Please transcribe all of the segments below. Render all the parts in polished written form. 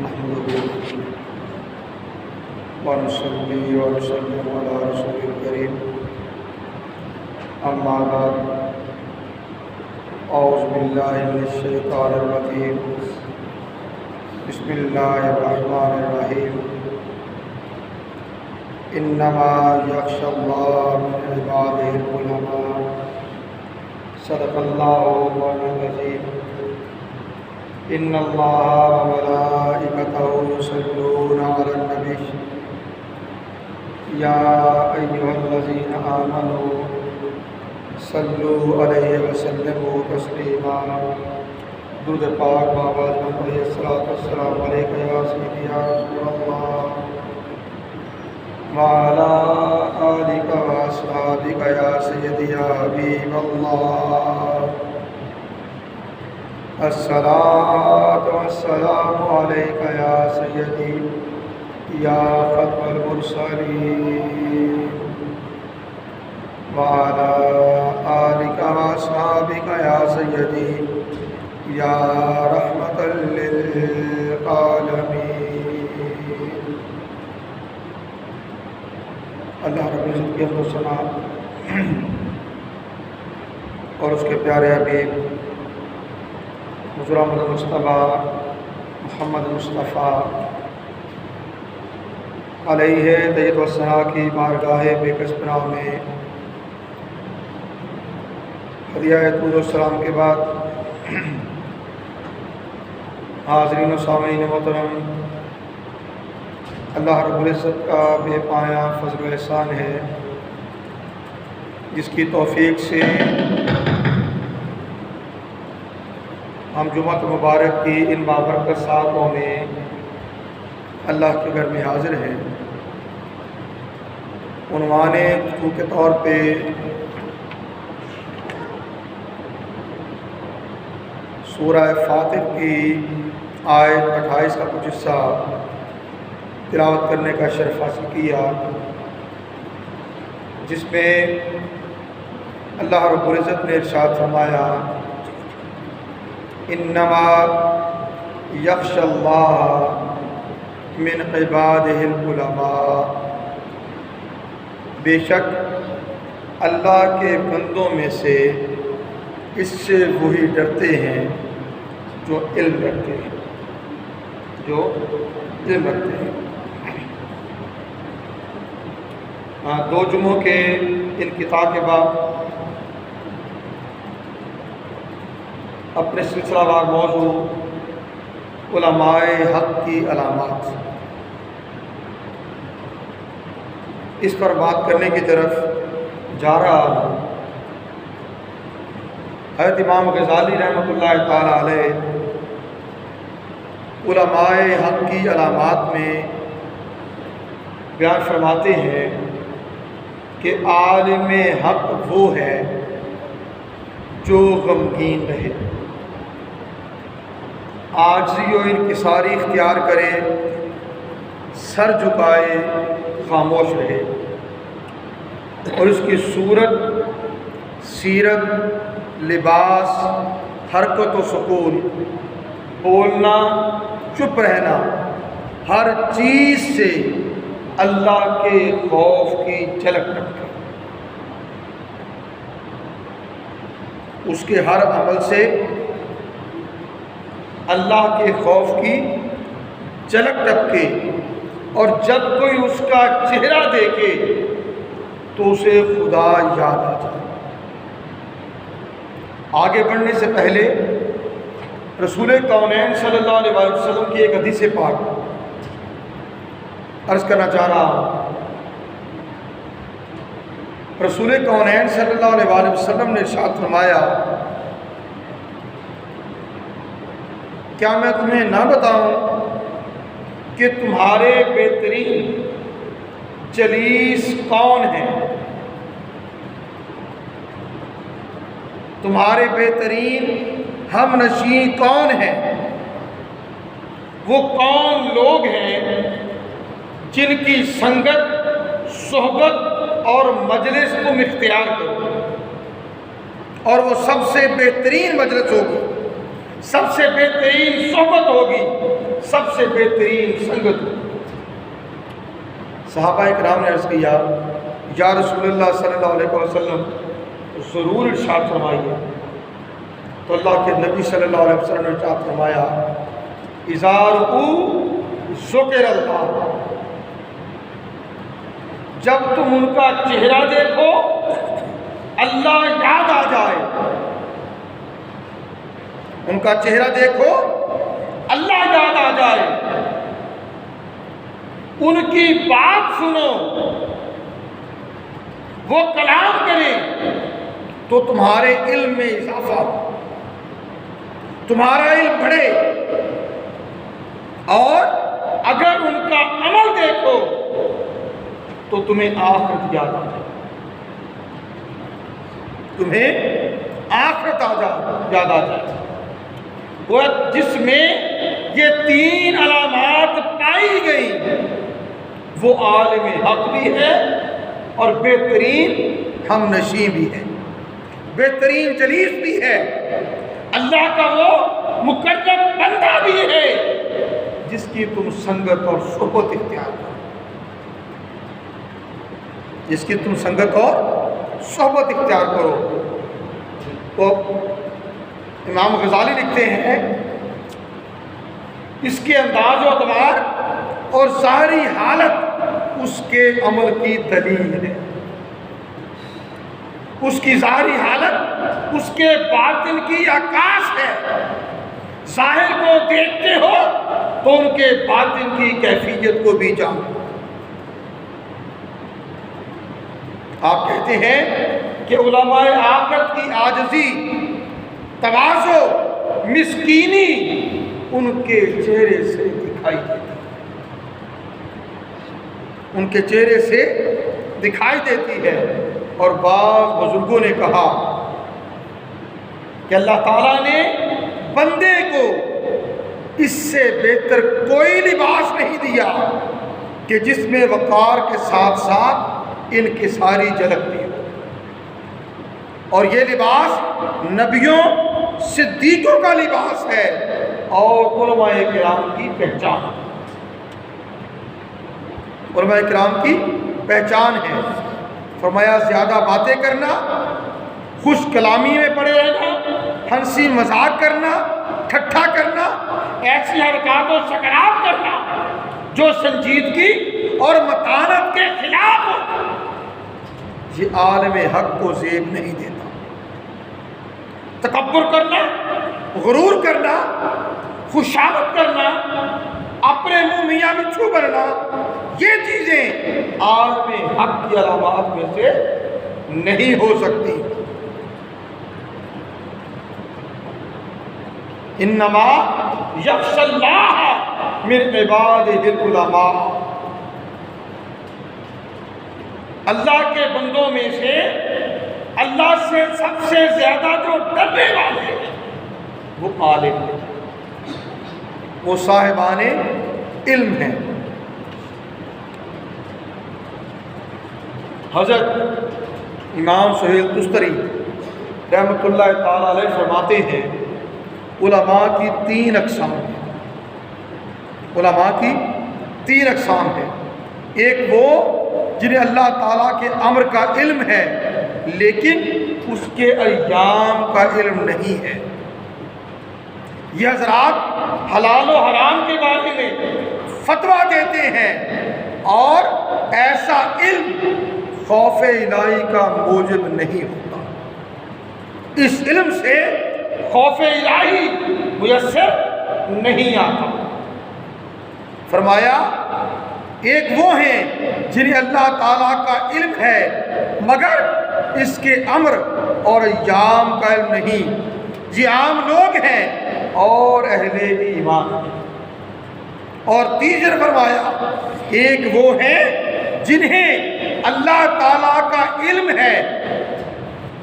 نحمده ونصلي ونسلم على رسول الكريم أما بعد أعوذ بالله من الشيطان الرجيم بسم الله الرحمن الرحيم إنما يخشى الله من عباده العلماء صدق الله العظيم إن الله وملائكته يصلون على النبي يا أيها الذين آمنوا صلوا عليه وسلموا تسليما درود پاک بابا علیہ السلام علیکہ یا سیدی یا رسول اللہ وعلى آلك وأصحابك يا سيدي يا حبيب الله الصلاة والسلام عليك يا سيدي يا ختم المرسلين وعلى آلك وأصحابك يا سيدي يا رحمة للعالمين. اللہ رب العزت کی حمد و ثنا اور اس کے پیارے حبیب حضور احمد مصطفیٰ محمد مصطفیٰ علیہ تحیت و ثنا کی بارگاہ بے کس پناہ میں ہدیہ درود و سلام کے بعد حاضرین و سامعین محترم، اللہ رب العزت کا بے پایا فضل و احسان ہے جس کی توفیق سے ہم جمعہ مبارک کی ان بابرکت ساعتوں میں اللہ کے گھر میں حاضر ہیں. عنوان گفتگو کے طور پہ سورہ فاطر کی آیت 28 کا کچھ حصہ تلاوت کرنے کا شرف حاصل کیا، جس میں اللہ رب العزت نے ارشاد فرمایا انما یخشی اللہ من عبادہ العلماء، بے شک اللہ کے بندوں میں سے اس سے وہی ڈرتے ہیں جو علم رکھتے ہیں، دو جمعوں کے انقطاع کے بعد اپنے سلسلہ وار موضوع علماء حق کی علامات، اس پر بات کرنے کی طرف جا رہا ہوں. حضرت امام غزالی رحمۃ اللہ تعالی علیہ علماء حق کی علامات میں بیان فرماتے ہیں کہ عالم حق وہ ہے جو غمگین رہے، عاجزی و انکساری اختیار کرے، سر جھکائے، خاموش رہے، اور اس کی صورت، سیرت، لباس، حرکت و سکون، بولنا، چپ رہنا، ہر چیز سے اللہ کے خوف کی جھلک رکھے، اس کے ہر عمل سے اللہ کے خوف کی جھلک رکھے، اور جب کوئی اس کا چہرہ دیکھے تو اسے خدا یاد آ جائے. آگے بڑھنے سے پہلے رسول کونین صلی اللہ علیہ وسلم کی ایک حدیث پاک عرض کرنا چاہ رہا ہوں. رسول کونین صلی اللہ علیہ وسلم نے ارشاد فرمایا کیا میں تمہیں نہ بتاؤں کہ تمہارے بہترین جلیس کون ہیں، تمہارے بہترین ہم نشین کون ہیں؟ وہ کون لوگ ہیں جن کی سنگت، صحبت اور مجلس تم اختیار کرو، اور وہ سب سے بہترین مجلس ہوگی سب سے بہترین صحبت ہوگی، سب سے بہترین سنگت ہوگی۔ صحابہ کرام نے عرض کیا یا رسول اللہ صلی اللہ علیہ وسلم ضرور ارشاد فرمائیے۔ تو اللہ کے نبی صلی اللہ علیہ وسلم نے ارشاد فرمایا اذا رؤوا ذکر اللہ، جب تم ان کا چہرہ دیکھو اللہ یاد آ جائے، ان کا چہرہ دیکھو اللہ یاد آ جائے، ان کی بات سنو، وہ کلام کریں تو تمہارے علم میں اضافہ ہو، تمہارا علم بڑھے، اور اگر ان کا عمل دیکھو تو تمہیں آخرت یاد آ جائے، تمہیں آخرت یاد آ جائے۔ وہ جس میں یہ تین علامات پائی گئی وہ عالم حق بھی ہے اور بہترین ہم نشیں بھی ہے، بہترین جلیس بھی ہے، اللہ کا وہ مقرب بندہ بھی ہے جس کی تم سنگت اور صحبت اختیار کرو، جس کی تم سنگت اور صحبت اختیار کرو۔ تو امام غزالی لکھتے ہیں اس کے انداز و اعتبار اور ظاہری حالت اس کے عمل کی دلیل ہے، اس کی ظاہری حالت اس کے باطن کی عکاس ہے۔ ظاہر کو دیکھتے ہو تو ان کے باطن کی کیفیت کو بھی جانو۔ آپ کہتے ہیں کہ علماء آخرت کی عاجزی، تواضع، مسکینی ان کے چہرے سے دکھائی دیتی، ان کے چہرے سے دکھائی دیتی ہے۔ اور بعض بزرگوں نے کہا کہ اللہ تعالیٰ نے بندے کو اس سے بہتر کوئی لباس نہیں دیا کہ جس میں وقار کے ساتھ ساتھ انکساری جھلکتی ہو، اور یہ لباس نبیوں صدیقوں کا لباس ہے اور علماء کرام کی پہچان ہے، علماء کرام کی پہچان ہے۔ فرمایا زیادہ باتیں کرنا، خوش کلامی میں پڑے رہنا، ہنسی مذاق کرنا، ٹھٹھا کرنا، ایسی حرکات و سکنات کرنا جو سنجیدگی اور متانت کے خلاف ہو، یہ عالم حق کو زیب نہیں دیتا۔ تکبر کرنا، غرور کرنا، خوشامد کرنا، اپنے منہ میاں مٹھو بننا، یہ چیزیں عالم حق کی علامات میں سے نہیں ہو سکتی۔ انما یخشی اللہ من عبادہ العلماء، اللہ کے بندوں میں سے اللہ سے سب سے زیادہ جو ڈرنے والے ہیں وہ عالم ہیں، وہ صاحبان علم ہیں۔ حضرت امام سہیل تستری رحمۃ اللہ تعالیٰ علیہ فرماتے ہیں علماء کی تین اقسام ہیں، علماء کی تین اقسام ہیں۔ ایک وہ جنہیں اللہ تعالیٰ کے امر کا علم ہے لیکن اس کے ایام کا علم نہیں ہے، یہ حضرات حلال و حرام کے بارے میں فتویٰ دیتے ہیں اور ایسا علم خوف الہی کا موجب نہیں ہوتا، اس علم سے خوف الہی میسر نہیں آتا۔ فرمایا ایک وہ ہیں جنہیں اللہ تعالیٰ کا علم ہے مگر اس کے امر اور ایام کا علم نہیں، یہ عام لوگ ہیں اور اہل ایمان ہیں۔ اور تیسرا فرمایا ایک وہ ہیں جنہیں اللہ تعالیٰ کا علم ہے،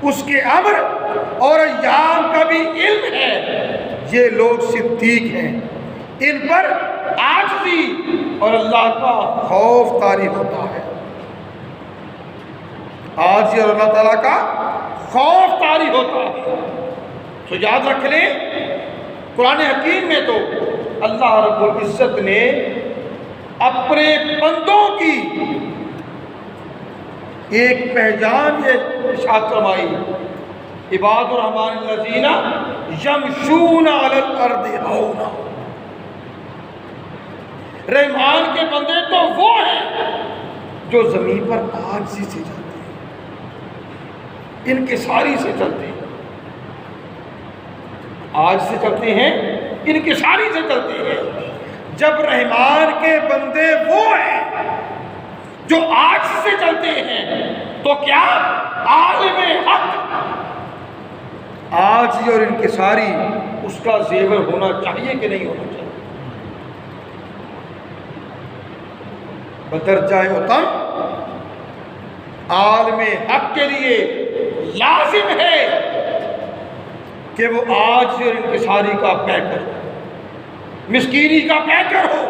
اس کے امر اور ایام کا بھی علم ہے، یہ لوگ صدیق ہیں، ان پر عاجزی اور اللہ کا خوف طاری ہوتا ہے، عاجزی اور اللہ تعالیٰ کا خوف طاری ہوتا ہے۔ تو یاد رکھ لیں قرآن حکیم میں تو اللہ رب العزت نے اپنے بندوں کی ایک پہچان یہ ارشاد فرمائی، عباد الرحمن الذین یمشون علی الارض ہونا، رحمان کے بندے تو وہ ہیں جو زمین پر عاجزی سے چلتے ہیں، انکساری سے چلتے ہیں، آج سے چلتے ہیں، انکساری سے چلتے ہیں۔ جب رحمان کے بندے وہ ہیں جو آج سے چلتے ہیں تو کیا عالم حق آجزی اور انکساری اس کا زیور ہونا چاہیے کہ نہیں ہونا چاہیے؟ بدرجہ اتم عالم حق کے لیے لازم ہے کہ وہ آج اور انکساری کا پیکر ہو، مسکینی کا پیکر ہو،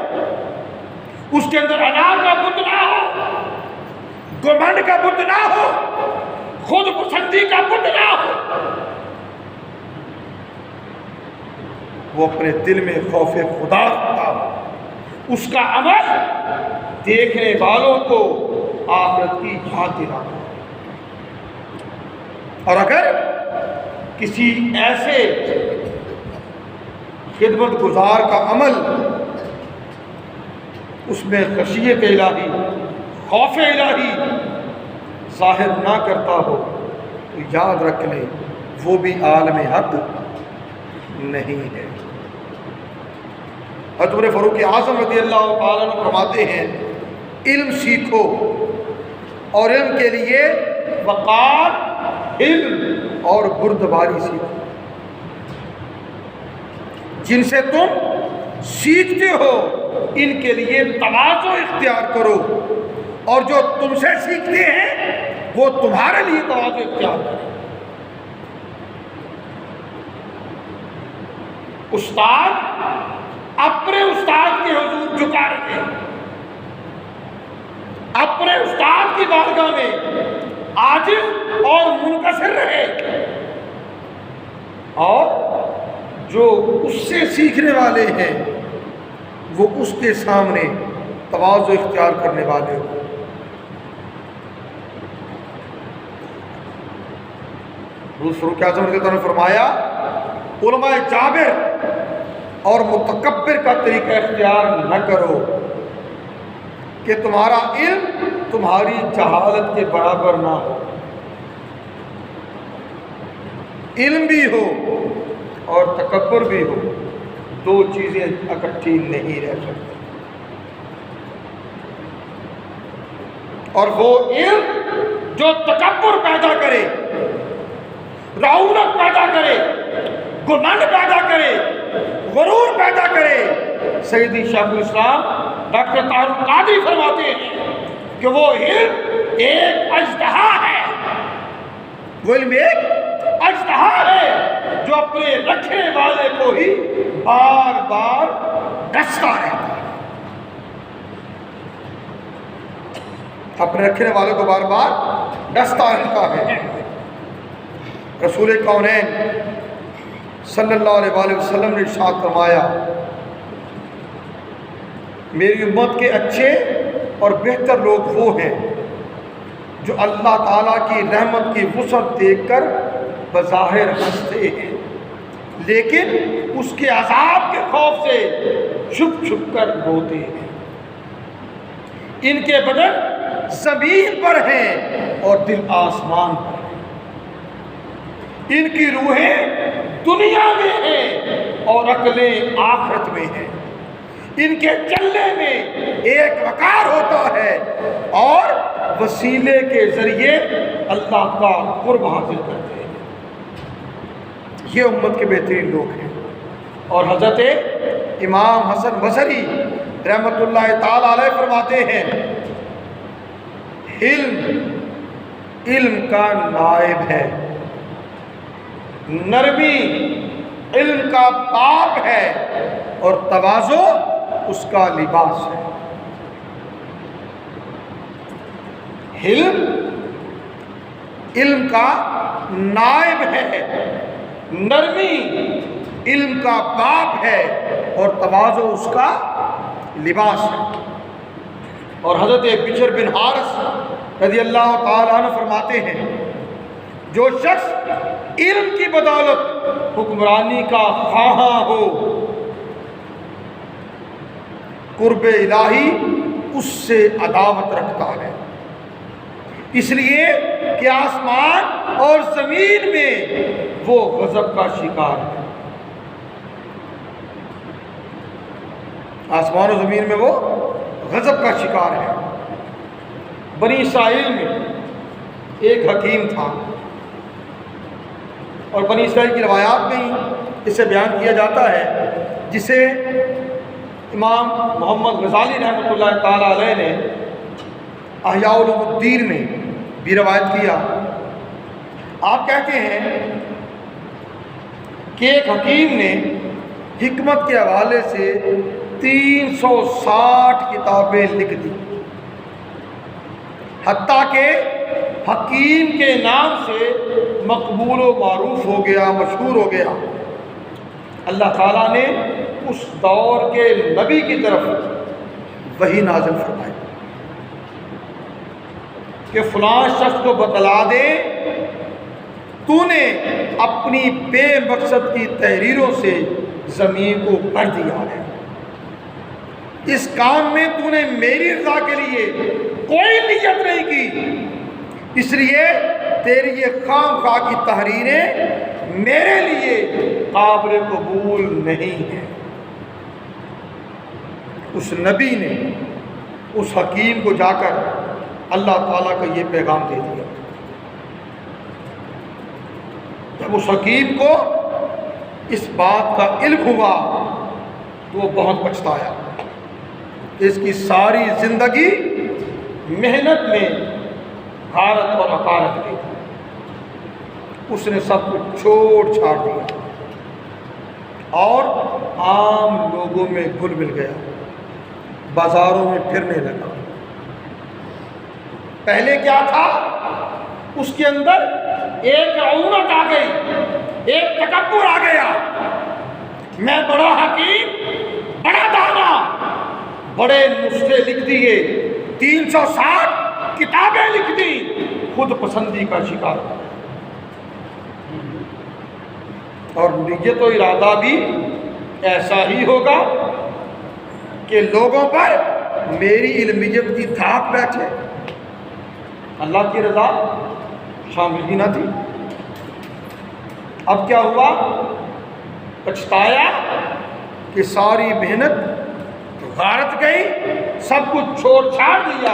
اس کے اندر انا کا بت نہ ہو، گمنڈ کا بت نہ ہو، خود پسندی کا بت نہ ہو، وہ اپنے دل میں خوف خدا رکھتا ہو، اس کا عمل دیکھنے والوں کو آخرت کی یاد دلاتا ہو۔ اور اگر کسی ایسے خدمت گزار کا عمل اس میں خشیت الہی، خوف الہی ظاہر نہ کرتا ہو تو یاد رکھ لیں وہ بھی عالم حق نہیں ہے۔ حضرت فاروق اعظم رضی اللہ تعالیٰ عنہ فرماتے ہیں، علم سیکھو اور علم کے لیے وقار، علم اور بردباری سیکھو۔ جن سے تم سیکھتے ہو ان کے لیے تواضع اختیار کرو، اور جو تم سے سیکھتے ہیں وہ تمہارے لیے تواضع اختیار کرو۔ استاد اپنے استاد کے حضور جھکا رہے ہیں، اپنے استاد کی بارگاہ میں عاجز اور منکسر رہے، اور جو اس سے سیکھنے والے ہیں وہ اس کے سامنے تواضع اختیار کرنے والے ہوں۔ فاروق اعظم رضی اللہ عنہ نے فرمایا، علماء جابر اور متکبر کا طریقہ اختیار نہ کرو کہ تمہارا علم تمہاری جہالت کے برابر نہ ہو۔ علم بھی ہو اور تکبر بھی ہو، دو چیزیں اکٹھی نہیں رہ سکتی۔ اور وہ علم جو تکبر پیدا کرے، رعونت پیدا کرے، گمنڈ پیدا کرے، غرور پیدا کرے، سیدی شیخ الاسلام ڈاکٹر طاہر القادری فرماتے ہیں کہ وہ علم ایک اژدہا ہے، وہ علم ایک اژدہا ہے جو اپنے رکھنے والے کو ہی بار بار ڈستا رہتا ہے، اپنے رکھنے والے کو بار بار ڈستا رہتا ہے۔ رسول کونین صلی اللہ علیہ وآلہ وسلم نے ارشاد فرمایا، میری امت کے اچھے اور بہتر لوگ وہ ہیں جو اللہ تعالیٰ کی رحمت کی وسعت دیکھ کر بظاہر ہنستے ہیں لیکن اس کے عذاب کے خوف سے چھپ چھپ کر روتے ہیں۔ ان کے بدن زمین پر ہیں اور دل آسمان پر ہیں، ان کی روحیں دنیا میں ہیں اور عقلیں آخرت میں ہیں، ان کے چلنے میں ایک وقار ہوتا ہے اور وسیلے کے ذریعے اللہ کا قرب حاصل کرتے ہیں۔ یہ امت کے بہترین لوگ ہیں۔ اور حضرت امام حسن بصری رحمۃ اللہ تعالی علیہ فرماتے ہیں، علم کا نائب ہے، نرمی علم کا باب ہے، اور تواضع اس کا لباس ہے۔ علم کا نائب ہے، نرمی علم کا باپ ہے اور تواضع اس کا لباس ہے۔ اور حضرت بشر بن حارث رضی اللہ تعالیٰ عنہ فرماتے ہیں جو شخص علم کی بدولت حکمرانی کا خواہاں ہو قرب الہی اس سے عداوت رکھتا ہے، اس لیے کہ آسمان اور زمین میں وہ غضب کا شکار ہے۔ آسمان و زمین میں وہ غضب کا شکار ہے۔ بنی اسرائیل میں ایک حکیم تھا، اور بنی اسرائیل کی روایات میں ہی اسے بیان کیا جاتا ہے، جسے امام محمد غزالی رحمۃ اللہ تعالیٰ علیہ نے احیاء علوم الدین میں بھی روایت کیا۔ آپ کہتے ہیں کہ ایک حکیم نے حکمت کے حوالے سے 360 کتابیں لکھ دی، حتیٰ کہ حکیم کے نام سے مقبول و معروف ہو گیا، مشہور ہو گیا۔ اللہ تعالیٰ نے اس دور کے نبی کی طرف وحی نازل فرمائی کہ فلاں شخص کو بتلا دے تو نے اپنی بے مقصد کی تحریروں سے زمین کو بھر دیا ہے، اس کام میں تو نے میری رضا کے لیے کوئی نیت نہیں کی، اس لیے تیری یہ خام خواہ کی تحریریں میرے لیے قابل قبول نہیں ہیں۔ اس نبی نے اس حکیم کو جا کر اللہ تعالیٰ کا یہ پیغام دے دیا۔ جب اس حکیم کو اس بات کا علم ہوا تو وہ بہت پچھتایا، اس کی ساری زندگی محنت میں غارت اور حقارت کی، اس نے سب کچھ چھوڑ چھاڑ دیا اور عام لوگوں میں گھل مل گیا، بازاروں میں پھرنے لگا۔ پہلے کیا تھا؟ اس کے اندر ایک رعونت آ گئی، ایک تکبر آ گیا، میں بڑا حکیم، بڑا دانا، بڑے نسخے لکھ دیے، 360 کتابیں لکھ دی، خود پسندی کا شکار۔ اور نیت و ارادہ بھی ایسا ہی ہوگا کہ لوگوں پر میری علمیت کی دھاک بیٹھے، اللہ کی رضا شامل ہی نہ تھی۔ اب کیا ہوا؟ پچھتایا کہ ساری محنت غارت گئی، سب کچھ چھوڑ چھاڑ دیا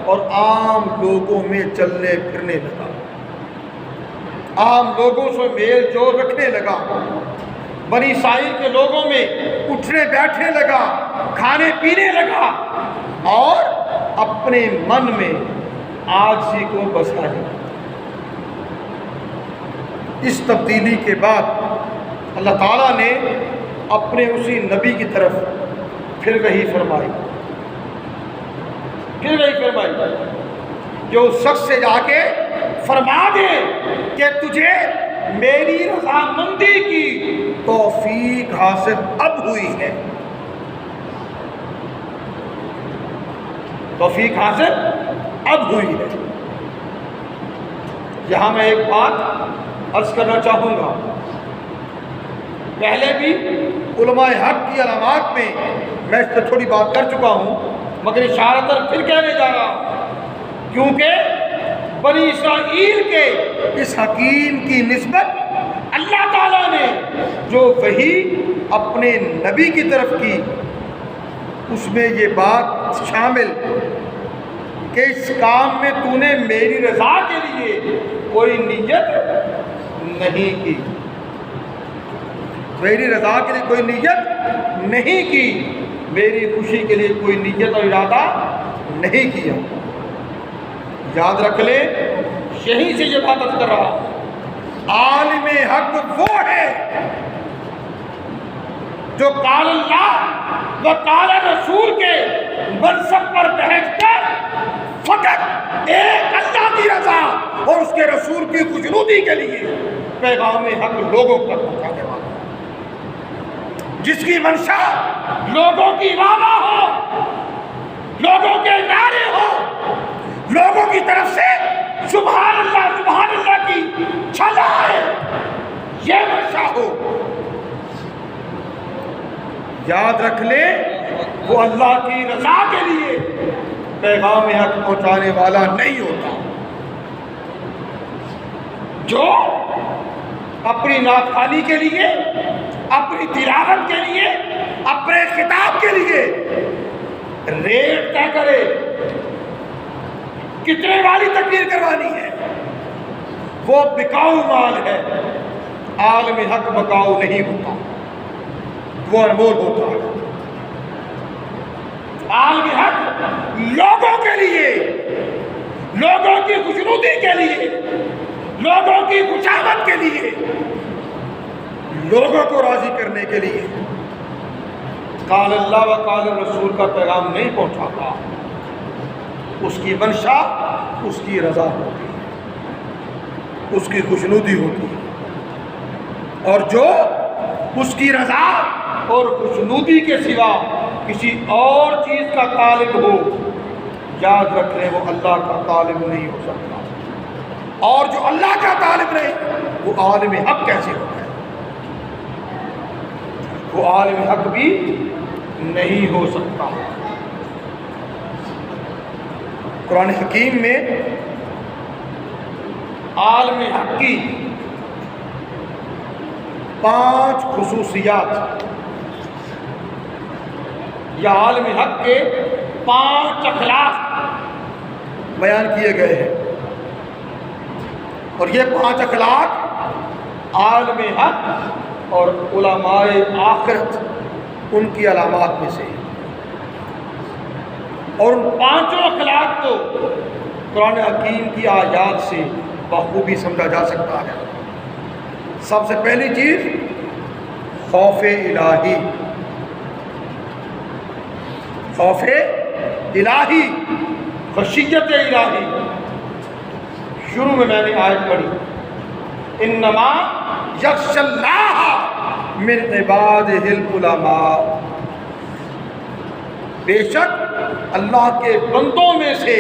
اور عام لوگوں میں چلنے پھرنے لگا، عام لوگوں سے میل جول رکھنے لگا، بنی اسرائیل کے لوگوں میں اٹھنے بیٹھنے لگا، کھانے پینے لگا، اور اپنے من میں عاجزی کو بسا لیا۔ اس تبدیلی کے بعد اللہ تعالیٰ نے اپنے اسی نبی کی طرف پھر وحی فرمائی، جو اس شخص سے جا کے فرما دے کہ تجھے میری رضامندی کی توفیق حاصل اب ہوئی ہے، توفیق حاصل اب ہوئی ہے۔ یہاں میں ایک بات عرض کرنا چاہوں گا، پہلے بھی علماء حق کی علامات میں میں اس پر تھوڑی بات کر چکا ہوں، مگر اشارتاً پھر کہنے جا رہا ہوں، کیونکہ بنی اسرائیل کے اس حکیم کی نسبت اللہ تعالیٰ نے جو وحی اپنے نبی کی طرف کی، اس میں یہ بات شامل کہ اس کام میں تو نے میری رضا کے لیے کوئی نیت نہیں کی، میری رضا کے لیے کوئی نیت نہیں کی، میری خوشی کے لیے کوئی نیت اور ارادہ نہیں کیا۔ یاد رکھ لے، یہیں سے یہ بات کر رہا ہوں، عالم حق وہ ہے جو قال اللہ و قال رسول کے منصب پر بیٹھ کر فقط ایک اللہ کی رضا اور اس کے رسول کی خوشنودی کے لیے پیغام حق لوگوں پر پہنچانے والا۔ جس کی منشا لوگوں کی واہ ہو، لوگوں کے نعرے ہو، لوگوں کی طرف سے سبحان اللہ کی چھلا ہے، یہ منشا ہو، یاد رکھ لے وہ اللہ کی رضا کے لیے پیغام حق پہنچانے والا نہیں ہوتا۔ جو اپنی ناخوانی کے لیے، اپنی تلاوت کے لیے، اپنے خطاب کے لیے ریٹ طے کرے کتنے والی تقریر کروانی ہے، وہ بکاؤ مال ہے۔ عالم حق بکاؤ نہیں ہوتا، وہ انمول ہوتا ہے۔ عالم حق لوگوں کے لیے، لوگوں کی خوشنودی کے لیے، لوگوں کی خوشامد کے لیے، لوگوں کو راضی کرنے کے لیے قال اللہ و قال رسول کا پیغام نہیں پہنچاتا۔ اس کی منشا اس کی رضا ہوتی ہے، اس کی خوشنودی ہوتی ہے، اور جو اس کی رضا اور خوشنودی کے سوا کسی اور چیز کا طالب ہو، یاد رکھ لیں وہ اللہ کا طالب نہیں ہو سکتا، اور جو اللہ کا طالب نہیں وہ عالم حق کیسے ہوتا ہے؟ وہ عالم حق بھی نہیں ہو سکتا۔ قرآن حکیم میں عالم حق کی 5 خصوصیات یا عالم حق کے 5 اخلاق بیان کیے گئے ہیں، اور یہ 5 اخلاق عالم حق اور علماء آخرت ان کی علامات میں سے ہیں، اور ان 5 اخلاق کو قرآن حکیم کی آیات سے بخوبی سمجھا جا سکتا ہے۔ سب سے پہلی چیز خوف الہی، خوف الہی، خشیت الہی۔ شروع میں نے آیت پڑھی انما یخشی اللہ من عبادہ العلماء، بے شک اللہ کے بندوں میں سے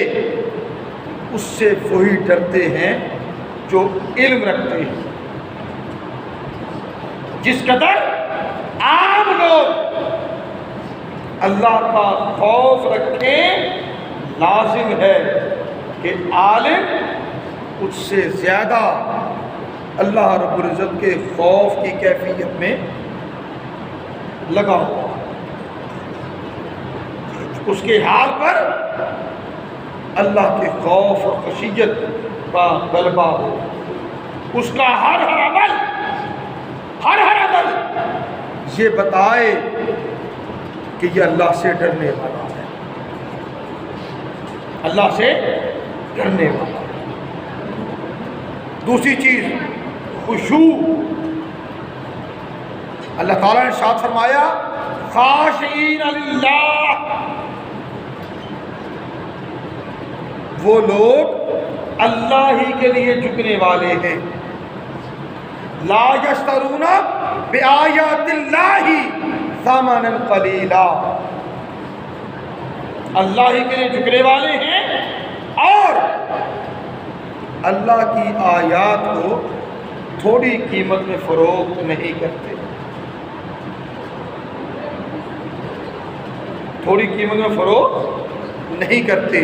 اس سے وہی ڈرتے ہیں جو علم رکھتے ہیں۔ جس قدر عام لوگ اللہ کا خوف رکھیں، لازم ہے کہ عالم اس سے زیادہ اللہ رب العزت کے خوف کی کیفیت میں لگا ہوا، اس کے حال پر اللہ کے خوف اور خشیت کا غلبہ ہو، اس کا ہر عمل یہ بتائے کہ یہ اللہ سے ڈرنے والا ہے، اللہ سے ڈرنے والا ہے۔ دوسری چیز خشوع، اللہ تعالیٰ نے ارشاد فرمایا خاشعین للہ، وہ لوگ اللہ ہی کے لیے جھکنے والے ہیں، لا یشترون بآیات اللہ ثمنا قلیلا، اللہ ہی کے لیے جھکنے والے ہیں اور اللہ کی آیات کو تھوڑی قیمت میں فروخت نہیں کرتے، تھوڑی قیمت میں فروخت نہیں کرتے۔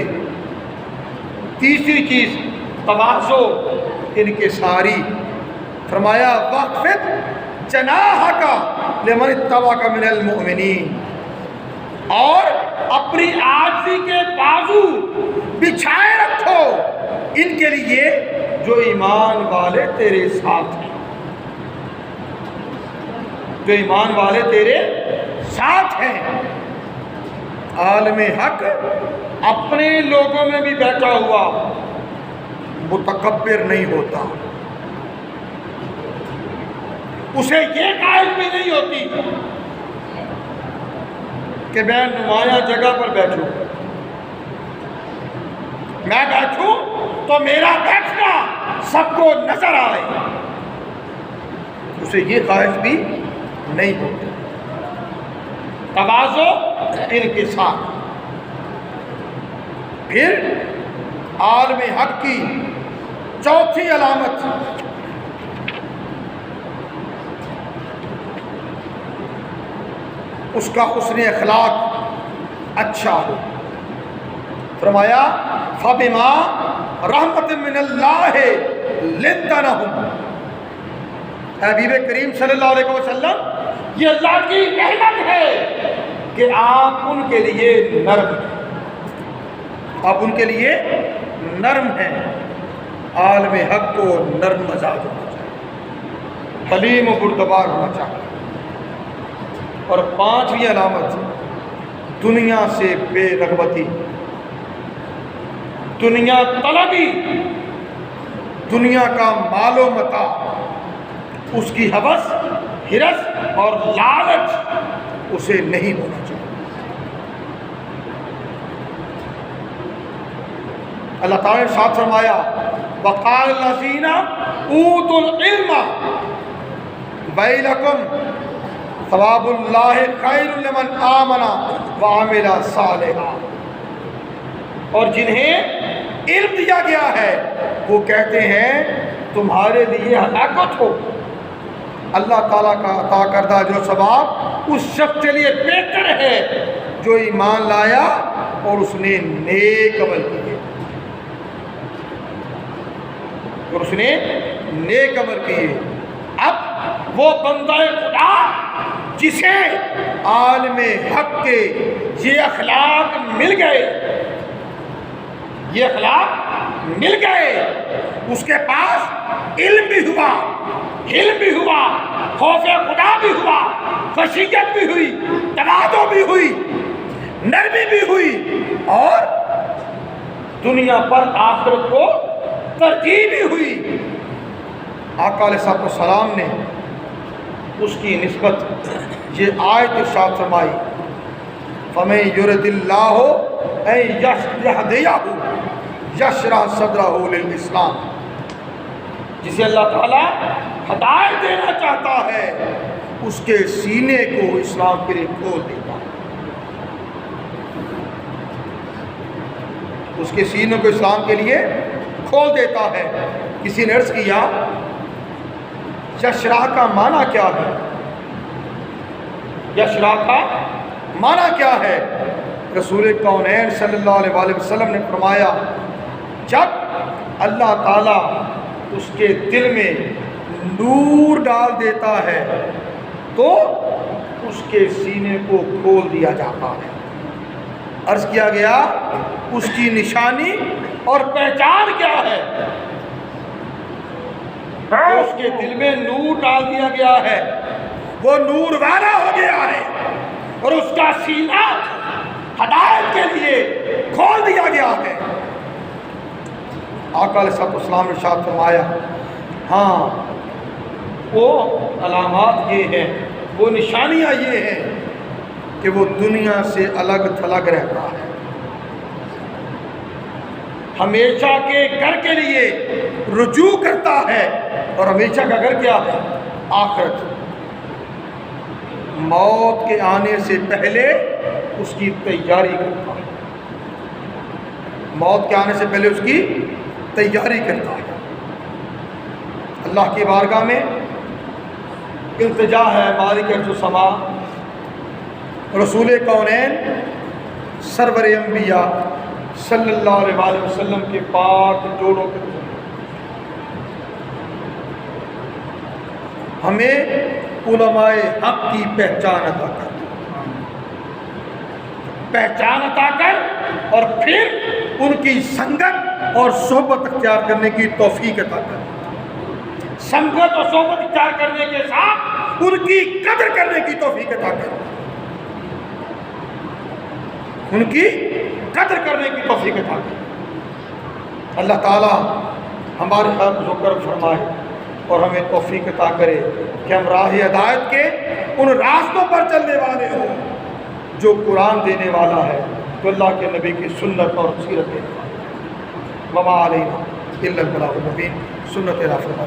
تیسری چیز تواضع، انکساری، فرمایا وَاخْفِضْ جَنَاحَكَ لِمَنِ اتَّبَعَكَ مِنَ الْمُؤْمِنِينَ، اور اپنی عاجزی کے بازو بچھائے رکھو ان کے لیے جو ایمان والے تیرے ساتھ ہیں، جو ایمان والے تیرے ساتھ ہیں۔ عالم حق اپنے لوگوں میں بھی بیٹھا ہوا متکبر نہیں ہوتا، اسے یہ خواہش بھی نہیں ہوتی کہ میں نمایاں جگہ پر بیٹھوں، میں بیٹھوں تو میرا بیٹھنا سب کو نظر آئے، اسے یہ خواہش بھی نہیں ہوتی۔ تواضع، انکسار۔ پھر عالم حق کی چوتھی علامت اس کا حسن اخلاق اچھا ہو۔ فرمایا فَبِمَا رَحْمَةٍ مِّنَ اللَّهِ لِنْتَ لَهُمْ۔ حبیب کریم صلی اللہ علیہ وسلم، یہ اللہ کی رحمت ہے کہ آپ ان کے لیے نرم ہیں، آپ ان کے لیے نرم ہیں۔ عالم حق کو نرم مزاج ہونا چاہیے، حلیم و بردبار ہونا چاہیے۔ اور پانچویں علامت دنیا سے بے رغبتی، دنیا طلبی، دنیا کا مال و متاع، اس کی ہوس، ہرس اور لالچ اسے نہیں ہونا چاہیے۔ اللہ تعالیٰ نے ساتھ فرمایا وَقَالَ الَّذِينَ أُوتُوا الْعِلْمَ وَيْلَكُمْ ثواب اللہ خیر لمن آمن وعمل صالحا۔ اور جنہیں علم دیا گیا ہے وہ کہتے ہیں تمہارے لیے ہلاکت ہو، اللہ تعالیٰ کا عطا کردہ جو ثواب اس شخص کے لیے بہتر ہے جو ایمان لایا اور اس نے نیک عمل کیے، اور اس نے نیک عمل کیے۔ اب وہ بندہ خدا جسے عالم حق کے یہ اخلاق مل گئے، یہ اخلاق مل گئے، اس کے پاس علم بھی ہوا، علم بھی ہوا، خوف خدا بھی ہوا، خشیت بھی ہوئی، تواضع بھی ہوئی، نرمی بھی ہوئی، اور دنیا پر آخرت کو ترجیح بھی ہوئی۔ آقا علیہ السلام نے اس کی نسبت یہ آیت ارشاد فرمائی فَمَن يُرِدِ اللَّهُ أَن يَهْدِيَهُ يَشْرَحْ صَدْرَهُ لِلْإِسْلَامِ، جسے اللہ تعالیٰ ہدایت دینا چاہتا ہے اس کے سینے کو اسلام کے لیے کھول دیتا ہے، اس کے سینے کو اسلام کے لیے کھول دیتا ہے۔ کسی نے عرض کیا یشرح کا معنی کیا ہے؟ یشرح کا معنی کیا ہے؟ رسول کونین صلی اللہ علیہ وآلہ وسلم نے فرمایا جب اللہ تعالیٰ اس کے دل میں نور ڈال دیتا ہے تو اس کے سینے کو کھول دیا جاتا ہے۔ عرض کیا گیا اس کی نشانی اور پہچان کیا ہے؟ اس کے دل میں نور ڈال دیا گیا ہے، وہ نور والا ہو گیا ہے، اور اس کا سینہ ہدایت کے لیے کھول دیا گیا ہے۔ آقا علیہ السلام نے ارشاد فرمایا ہاں وہ علامات یہ ہیں، وہ نشانیاں یہ ہیں کہ وہ دنیا سے الگ تھلگ رہتا ہے، ہمیشہ کے گھر کے لیے رجوع کرتا ہے، اور ہمیشہ کا گھر کیا ہے؟ آخرت۔ موت کے آنے سے پہلے اس کی تیاری کرتا ہے، موت کے آنے سے پہلے اس کی تیاری کرتا ہے۔ اللہ کی بارگاہ میں التجا ہے مالک ارض و سما، رسول کونین سرور انبیاء صلی اللہ علیہ وآلہ وسلم کے پاک جوڑوں کے ہمیں علماء حق کی پہچان عطا کر، پہچان عطا کر، اور پھر ان کی سنگت اور صحبت اختیار کرنے کی توفیق عطا کر، سنگت اور صحبت اختیار کرنے کے ساتھ ان کی قدر کرنے کی توفیق عطا کر، ان کی قدر کرنے کی توفیق عطا کر۔ اللہ تعالیٰ ہمارے حق و کرم فرمائے اور ہمیں توفیق عطا کرے کہ ہم راہ ہدایت کے ان راستوں پر چلنے والے ہوں جو قرآن دینے والا ہے، تو اللہ کے نبی کی سنت اور سیرت دینے والا ہے۔ وما علینا الا البلاغ المبین۔ سنت رافع۔